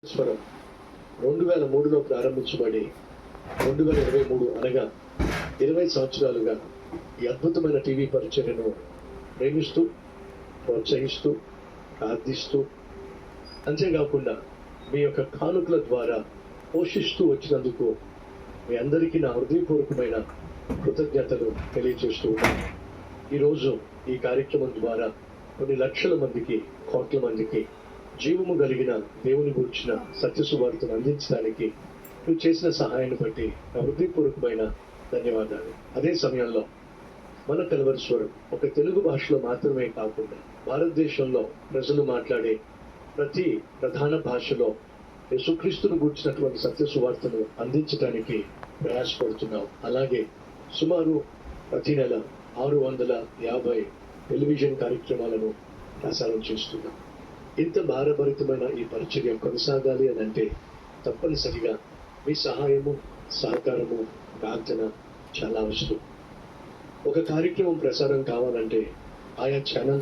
స్వరం 2003లో ప్రారంభించబడి 2023 అనగా 20 సంవత్సరాలుగా ఈ అద్భుతమైన టీవీ పరిచర్యను ప్రేమిస్తూ, ప్రోత్సహిస్తూ, ప్రార్థిస్తూ, అంతేకాకుండా మీ యొక్క కానుకల ద్వారా పోషిస్తూ వచ్చినందుకు మీ అందరికీ నా హృదయపూర్వకమైన కృతజ్ఞతలు తెలియజేస్తూ ఉన్నాను. ఈరోజు ఈ కార్యక్రమం ద్వారా కొన్ని లక్షల మందికి, కోట్ల మందికి జీవము కలిగిన దేవుని గురించిన సత్య సువార్తను అందించడానికి నువ్వు చేసిన సహాయాన్ని బట్టి నా హృదయపూర్వకమైన ధన్యవాదాలు. అదే సమయంలో మన కల్వరి స్వరం ఒక తెలుగు భాషలో మాత్రమే కాకుండా భారతదేశంలో ప్రజలు మాట్లాడే ప్రతి ప్రధాన భాషలో యేసుక్రీస్తును గురించినటువంటి సత్య సువార్తను అందించడానికి ప్రయాసపడుతున్నాం. అలాగే సుమారు ప్రతి నెల 650 టెలివిజన్ కార్యక్రమాలను ప్రసారం చేస్తున్నాం. ఇంత భారభరితమైన ఈ పరిచర్య కొనసాగాలి అని అంటే తప్పనిసరిగా మీ సహాయము, సహకారము, ప్రార్థన చాలా అవసరం. ఒక కార్యక్రమం ప్రసారం కావాలంటే ఆయా ఛానల్